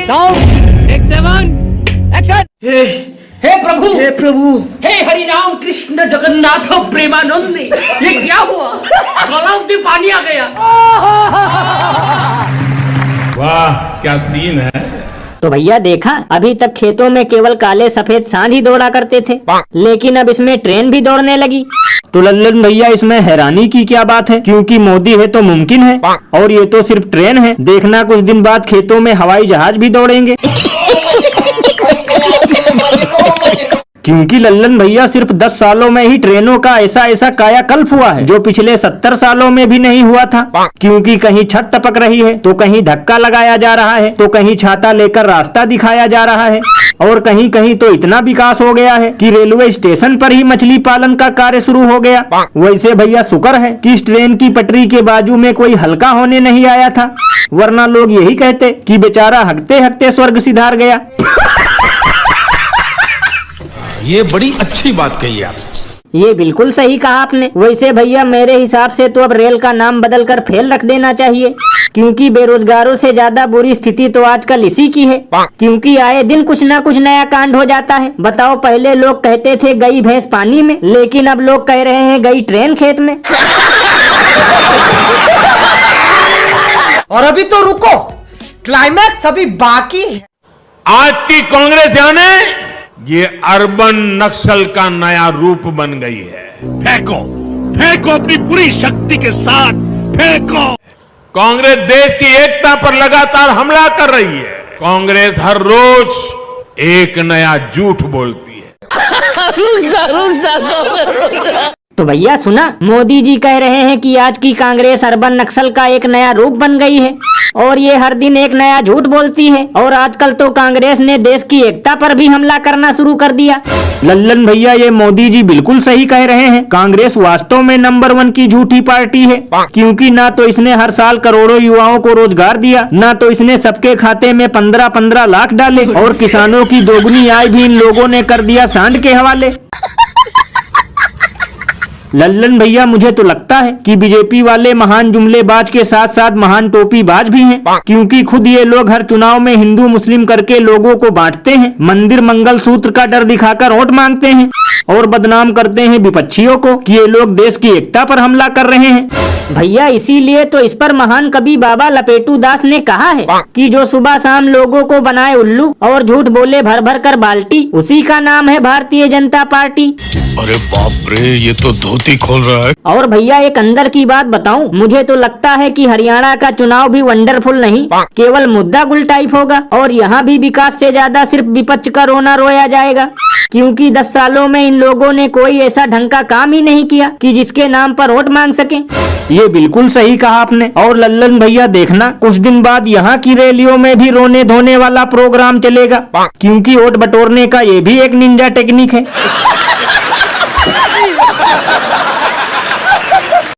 Sound, take 7, action. हे प्रभु, हे प्रभु, हे हरि राम कृष्ण जगन्नाथ प्रेमानंद, ये क्या हुआ? गलाव में पानी आ गया। वाह क्या सीन है। तो भैया देखा, अभी तक खेतों में केवल काले सफेद सांड ही दौड़ा करते थे, लेकिन अब इसमें ट्रेन भी दौड़ने लगी। तो लल्लन भैया इसमें हैरानी की क्या बात है, क्योंकि मोदी है तो मुमकिन है, और ये तो सिर्फ ट्रेन है। देखना कुछ दिन बाद खेतों में हवाई जहाज भी दौड़ेंगे। क्योंकि लल्लन भैया सिर्फ 10 सालों में ही ट्रेनों का ऐसा ऐसा कायाकल्प हुआ है जो पिछले 70 सालों में भी नहीं हुआ था। क्योंकि कहीं छत टपक रही है तो कहीं धक्का लगाया जा रहा है, तो कहीं छाता लेकर रास्ता दिखाया जा रहा है, और कहीं कहीं तो इतना विकास हो गया है कि रेलवे स्टेशन पर ही मछली पालन का कार्य शुरू हो गया। वैसे भैया शुक्र है कि इस ट्रेन की पटरी के बाजू में कोई हल्का होने नहीं आया था, वरना लोग यही कहते कि बेचारा हकते हकते स्वर्ग सिधार गया। ये बड़ी अच्छी बात कही आप। ये बिल्कुल सही कहा आपने। वैसे भैया मेरे हिसाब से तो अब रेल का नाम बदलकर फेल रख देना चाहिए, क्योंकि बेरोजगारों से ज्यादा बुरी स्थिति तो आजकल इसी की है। क्योंकि आए दिन कुछ ना कुछ नया कांड हो जाता है। बताओ, पहले लोग कहते थे गई भैंस पानी में, लेकिन अब लोग कह रहे हैं गई ट्रेन खेत में। और अभी तो रुको, क्लाइमैक्स अभी बाकी है। आज की कांग्रेस यानी ये अर्बन नक्सल का नया रूप बन गई है। फेंको फेंको अपनी पूरी शक्ति के साथ फेंको। कांग्रेस देश की एकता पर लगातार हमला कर रही है। कांग्रेस हर रोज एक नया झूठ बोलती है। तो भैया सुना, मोदी जी कह रहे हैं कि आज की कांग्रेस अर्बन नक्सल का एक नया रूप बन गई है, और ये हर दिन एक नया झूठ बोलती है। और आजकल तो कांग्रेस ने देश की एकता पर भी हमला करना शुरू कर दिया। लल्लन भैया ये मोदी जी बिल्कुल सही कह रहे हैं। कांग्रेस वास्तव में नंबर 1 की झूठी पार्टी है, क्योंकि ना तो इसने हर साल करोड़ों युवाओं को रोजगार दिया, ना तो इसने सबके खाते में 15-15 लाख डाले, और किसानों की दोगुनी आय भी इन लोगों ने कर दिया सांड के हवाले। लल्लन भैया मुझे तो लगता है कि बीजेपी वाले महान जुमलेबाज के साथ साथ महान टोपीबाज भी हैं, क्योंकि खुद ये लोग हर चुनाव में हिंदू मुस्लिम करके लोगों को बांटते हैं, मंदिर मंगल सूत्र का डर दिखाकर वोट मांगते हैं, और बदनाम करते हैं विपक्षियों को कि ये लोग देश की एकता पर हमला कर रहे हैं। भैया इसीलिए तो इस पर महान कवि बाबा लपेटू दास ने कहा है कि जो सुबह शाम लोगों को बनाए उल्लू और झूठ बोले भर भर कर बाल्टी, उसी का नाम है भारतीय जनता पार्टी। अरे बाप रे, ये तो धोती खोल रहा है। और भैया एक अंदर की बात बताऊं, मुझे तो लगता है कि हरियाणा का चुनाव भी वंडरफुल नहीं, केवल मुद्दा गुल टाइप होगा, और यहाँ भी विकास से ज्यादा सिर्फ विपक्ष का रोना रोया जाएगा। क्योंकि 10 सालों में इन लोगों ने कोई ऐसा ढंग का काम ही नहीं किया कि जिसके नाम पर वोट मांग सके। ये बिल्कुल सही कहा आपने। और लल्लन भैया देखना, कुछ दिन बाद यहाँ की रैलियों में भी रोने धोने वाला प्रोग्राम चलेगा, क्योंकि वोट बटोरने का ये भी एक निंजा टेक्निक है।